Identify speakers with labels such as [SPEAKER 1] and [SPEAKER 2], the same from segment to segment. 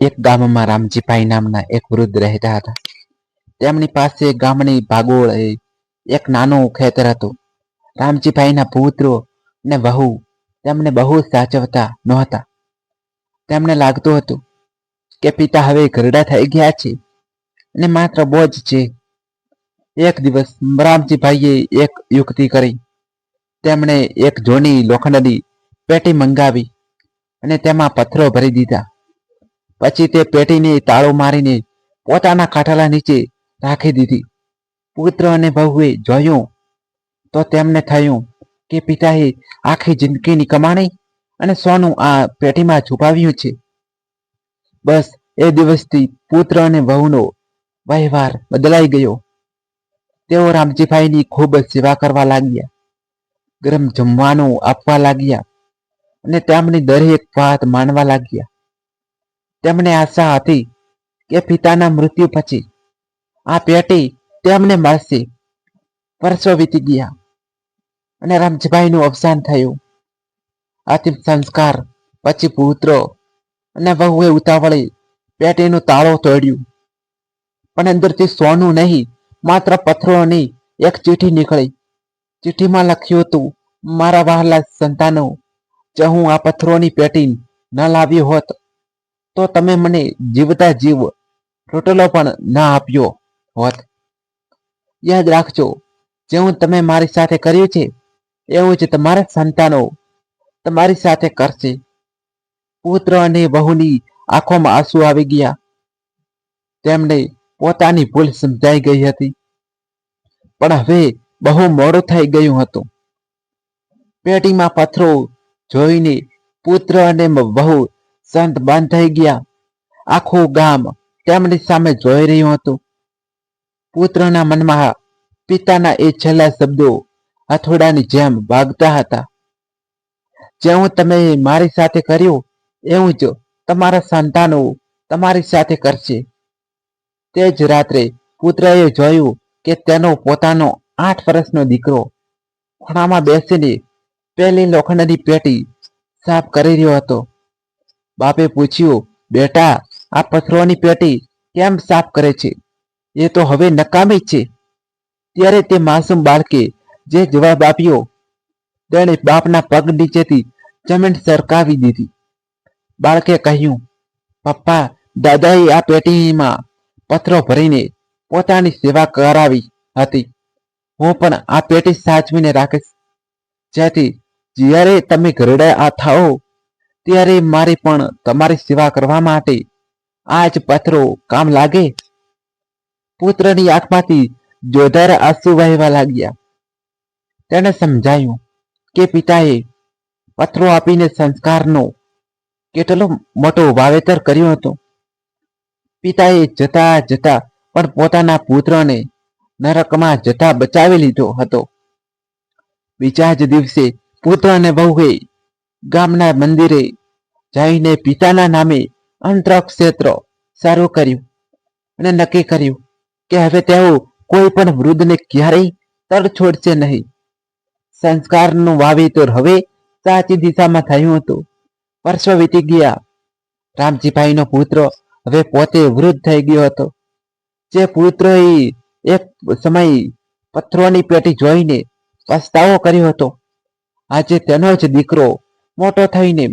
[SPEAKER 1] એક ગામમાં રામજીભાઈ નામના એક વૃદ્ધ રહેતા હતા. તેમની પાસે ગામની ભાગોળ એક નાનું ખેતર હતું. રામજીભાઈના પુત્રો ને વહુ તેમને બહુ સાચવતા નહોતા. તેમને લાગતું હતું કે પિતા હવે ઘરડા થઈ ગયા છે અને માત્ર બોજ છે. એક દિવસ રામજીભાઈએ એક યુક્તિ કરી. તેમણે એક જૂની લોખંડની પેટી મંગાવી અને તેમાં પથ્થરો ભરી દીધા. પછી તે પેટીને તાળું મારીને પોતાના ખાટલા નીચે રાખી દીધી. પુત્ર અને વહુએ જોયું તો તેમને થયું કે પિતાએ આખી જિંદગીની કમાણી અને સોનું આ પેટીમાં છુપાવ્યું છે. બસ એ દિવસથી પુત્ર અને વહુનો વ્યવહાર બદલાઈ ગયો. તેઓ રામજીભાઈની ખૂબ સેવા કરવા લાગ્યા, ગરમ જમવાનું આપવા લાગ્યા અને તેમની દરેક વાત માનવા લાગ્યા. તેમને આશા હતી કે પિતાના મૃત્યુ પછી આ પેટી તેમને મળશે. વર્ષો વીતી ગયા અને રામજીભાઈનું અવસાન થયું. અંતિમ સંસ્કાર પછી પુત્રો અને વહુએ ઉતાવળે પેટીનું તાળું તોડ્યું, પણ અંદરથી સોનું નહીં, માત્ર પથ્થરોની એક ચીઠી નીકળી. ચિઠ્ઠીમાં લખ્યું હતું, મારા વહાલા સંતાનો, જો હું આ પથ્થરોની પેટી ન લાવ્યો હોત તો તમે મને જીવતા જીવ રોટલો પણ ન આપ્યો હોત. યાદ રાખજો, જેવું તમે મારી સાથે કર્યું છે એવું જ તમારા સંતાનો તમારી સાથે કરશે. પુત્ર અને વહુની આંખોમાં આંસુ આવી ગયા. તેમને પોતાની ભૂલ સમજાઈ ગઈ હતી, પણ હવે બહુ મોડું થઈ ગયું હતું. પેટીમાં પથ્થરો જોઈને પુત્ર અને વહુ શાંત બંધ થઈ ગયા. આખું ગામ તેમની સામે જોઈ રહ્યું હતું. પુત્રના મનમાં પિતાના એ છેલ્લા શબ્દો હથોડાની જેમ વાગતા હતા. જેવું તમે મારી સાથે કર્યું એવું જ તમારા સંતાનો તમારી સાથે કરશે. તે જ રાત્રે પુત્રએ જોયું કે તેનો પોતાનો 8 વર્ષનો દીકરો ખૂણામાં બેસીને પેલી લોખંડની પેટી સાફ કરી રહ્યો હતો. બાપે પૂછ્યું, બેટા, આ પથ્થરોની પેટી કેમ સાફ કરે છે? એ તો હવે નકામી છે. ત્યારે તે માસૂમ બાળકે જે જવાબ આપ્યો તેણે બાપના પગ નીચેથી જમીન સરકાવી દીધી. બાળકે કહ્યું, પપ્પા, દાદાએ આ પેટીમાં પથ્થરો ભરીને પોતાની સેવા કરાવી હતી. હું પણ આ પેટી સાચવીને રાખીશ, જેથી જ્યારે તમે ઘરડા થાઓ ત્યારે મારી પણ તમારી સેવા કરવા માટે આ જ પથ્થરો કામ લાગે. પુત્રની આંખમાંથી જોરદાર આંસુ વહેવા લાગ્યા. તેને સમજાયું કે પિતાએ પથ્થરો આપીને સંસ્કારનો કેટલો મોટો વાવેતર કર્યો હતો. પિતાએ જતા જતા પણ પોતાના પુત્રને નરકમાં જતા બચાવી લીધો હતો. બીજા જ દિવસે પુત્ર અને વહુએ ગામના મંદિરે જઈને પિતાના નામે અંતરક્ષેત્ર શરૂ કર્યું અને નક્કી કર્યું કે હવે તેઓ કોઈ પણ વૃદ્ધને ક્યારેય તર છોડશે નહીં. સંસ્કારનું વાવેતર હવે સાચી દિશામાં થયું હતું. વર્ષો વીતી ગયા. રામજીભાઈનો પુત્ર હવે પોતે વૃદ્ધ થઈ ગયો હતો. જે પુત્રએ એક સમય પથ્થરોની પેટી જોઈને પસ્તાવો કર્યો હતો, આજે તેનો જ દીકરો મોટો થઈને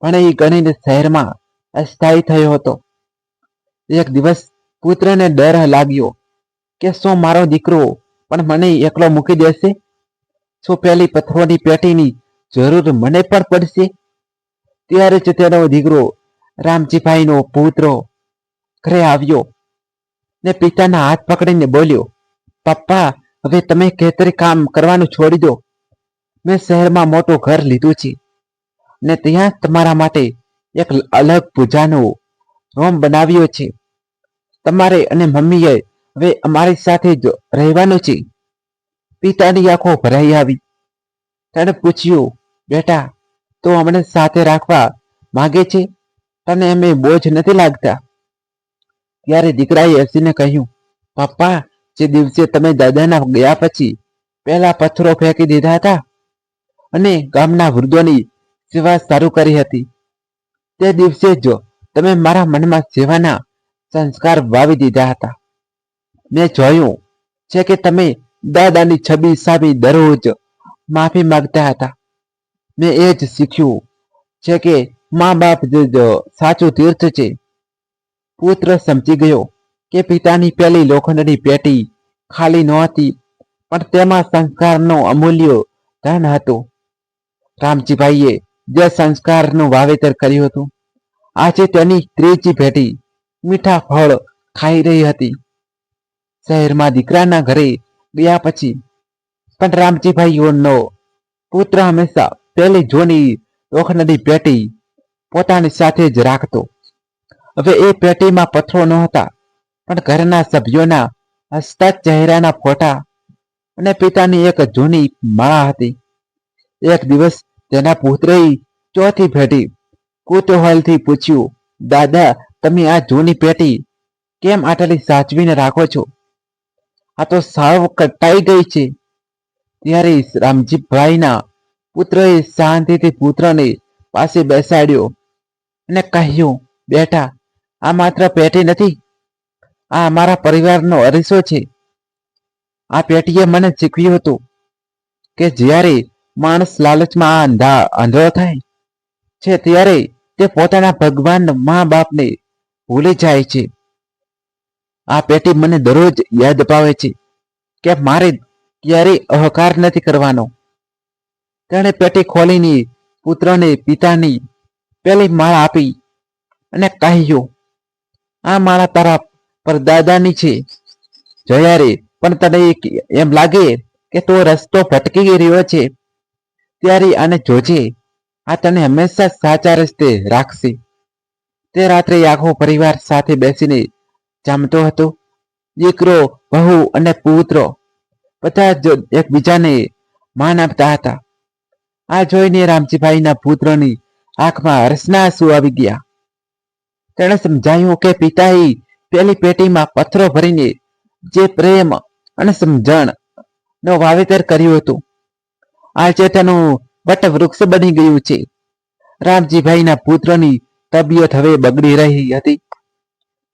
[SPEAKER 1] ભણી ગણીને શહેરમાં અસ્થાયી થયો હતો. એક દિવસ પુત્રને ડર લાગ્યો કે શું મારો દીકરો પણ મને એકલો મૂકી દેશે? શું પેલી પથ્થરોની પેટીની જરૂર મને પણ પડશે? ત્યારે જ તેનો દીકરો રામજીભાઈનો પુત્ર ઘરે આવ્યો ને પિતાના હાથ પકડીને બોલ્યો, પપ્પા, હવે તમે ખેતરી કામ કરવાનું છોડી દો. મેં શહેરમાં મોટું ઘર લીધું છે ને ત્યાં તમારા માટે એક અલગ પૂજાનો રૂમ બનાવ્યો છે. તમારે અને મમ્મીએ હવે અમારી સાથે જ રહેવાનું છે. પિતાની આંખો ભરાઈ આવી. તેણે પૂછ્યું, બેટા, તો અમને સાથે રાખવા માંગે છે? તને અમે બોજ નથી લાગતા? ત્યારે દીકરાએ હસીને કહ્યું, પપ્પા, જે દિવસે તમે દાદાના ગયા પછી પહેલા પથ્થરો ફેંકી દીધા હતા અને ગામના વૃદ્ધોની સેવા શરૂ કરી હતી, તે દિવસે જ તમે મારા મનમાં સેવાના સંસ્કાર વાવી દીધા હતા. મેં જોયું છે કે તમે દાદાની છબી સામે દરરોજ માફી માંગતા હતા. મેં એ જ શીખ્યું છે કે મા બાપ જ સાચું તીર્થ છે. પુત્ર સમજી ગયો કે પિતાની પેલી લોખંડની પેટી ખાલી નહોતી, પણ તેમાં સંસ્કારનો અમૂલ્ય ધન હતું. રામજીભાઈએ જે સંસ્કારનું વાવેતર કર્યું હતું, આજે તેની ત્રીજી પેઢી મીઠા ફળ ખાઈ રહી હતી. શહેરમાં દીકરાના ઘરે ગયા પછી પણ રામજીભાઈનો પુત્ર હંમેશા પેલી જૂની લોખંડની પેટી પોતાની સાથે જ રાખતો. હવે એ પેટીમાં પથ્થરો નહોતા, પણ ઘરના સભ્યોના હસતા ચહેરાના ફોટા અને પિતાની એક જૂની માળા હતી. એક દિવસ તેના પુત્રએ ચોથી પેઢી કુતૂહલથી પૂછ્યું, દાદા, તમે આ જૂની પેટી કેમ આટલી સાચવીને રાખો છો? આ તો સાવ કટાઈ ગઈ છે. ત્યારે રામજીભાઈના પુત્રએ શાંતિથી પુત્રને પાસે બેસાડ્યો અને કહ્યું, બેટા, આ માત્ર પેટી નથી, આ અમારા પરિવારનો અરીસો છે. આ પેટીએ મને શીખવ્યું હતું કે જ્યારે માણસ લાલચમાં આંધળો થાય છે, ત્યારે તે પોતાના ભગવાન મા બાપને ભૂલી જાય છે. આ પેટી મને દરરોજ યાદ અપાવે છે કે મારે ક્યારેય અહંકાર નથી કરવાનો. તેણે પેટી ખોલીને પુત્રને પિતાની પેલી માળા આપી અને કહ્યું, આ માળા તારા પરદાદાની છે. જ્યારે પણ તને એમ લાગે કે તો રસ્તો ભટકી રહ્યો છે, ત્યારે આને જોજે, આ તને હંમેશા સાચા રસ્તે રાખશે. તે રાત્રે આખો પરિવાર સાથે બેસીને જમતો હતો. દીકરો, વહુ અને પુત્રો બધા જ એકબીજાને માન આપતા હતા. આ જોઈને રામજીભાઈના પુત્રની આંખમાં હર્ષના આંસુ આવી ગયા. તેણે સમજાયું કે પિતાએ પેલી પેટીમાં પથ્થરો ભરીને જે પ્રેમ અને સમજણ નો વાવેતર કર્યું હતું, આજે તેનું વટવૃક્ષ બની ગયું છે. રામજીભાઈના પુત્રની તબિયત હવે બગડી રહી હતી.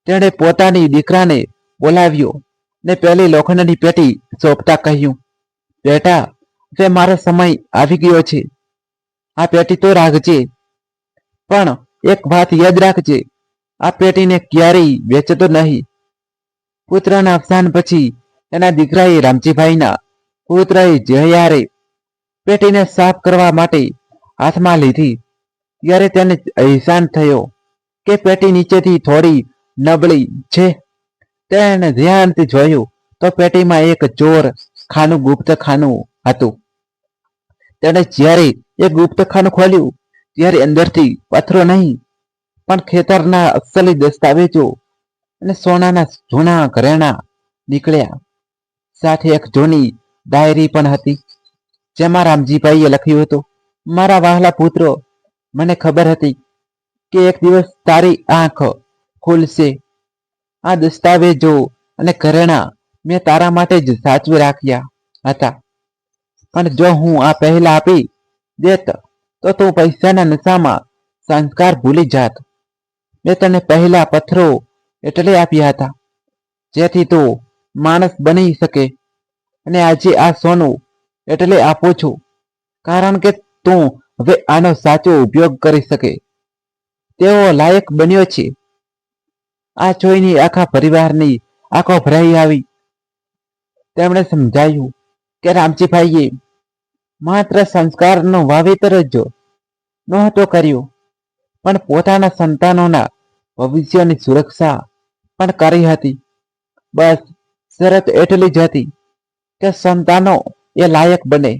[SPEAKER 1] તેણે પોતાની દીકરાને બોલાવ્યો ને પેલી લોખંડની પેટી સોંપતા કહ્યું, બેટા, હવે મારો સમય આવી ગયો છે. આ પેટી તો રાખજે, પણ એક વાત યાદ રાખજે, આ પેટીને ક્યારેય વેચતો નહીં. પુત્રના અવસાન પછી તેના દીકરાએ રામજીભાઈના પુત્રએ જ્યારે પેટીને સાફ કરવા માટે હાથમાં લીધી, ત્યારે તેને અહેસાન થયો કે પેટી નીચેથી થોડી નબળી છે. તેણે ધ્યાનથી જોયું તો પેટીમાં એક ચોર ખાનું ગુપ્ત ખાનું હતું. તેણે જ્યારે એ ગુપ્ત ખાનું ખોલ્યું, ત્યારે અંદરથી પથ્થરો નહીં, પણ ખેતરના અસલી દસ્તાવેજો અને સોનાના જૂના ઘરેણાં નીકળ્યા. સાથે એક જૂની ડાયરી પણ હતી, જેમાં રામજીભાઈએ લખ્યું હતું, મારા વહાલા પુત્રો, મને ખબર હતી કે એક દિવસ તારી આંખ ખુલશે. આ દસ્તાવેજો અને ઘરેણાં મેં તારા માટે જ સાચવી રાખ્યા હતા, પણ જો હું આ પહેલા આપી દેત તો તું પૈસાના નશામાં સંસ્કાર ભૂલી જાત. મેં તને પહેલા પથ્થરો એટલે આપ્યા હતા જેથી તું માણસ બની શકે, અને આજે આ સોનું એટલે આપું છું કારણ કે તું હવે આનો સાચો ઉપયોગ કરી શકે તેવો લાયક બન્યો છે. આ જોઈને આખા પરિવારની આંખો ભરાઈ આવી. તેમણે સમજાયું કે રામજીભાઈએ માત્ર સંસ્કારનું વાવેતર જ નહોતો કર્યું, પણ પોતાના સંતાનોના ભવિષ્યની સુરક્ષા પણ કરી હતી. બસ શરત એટલી જ હતી કે સંતાનો એ લાયક બને,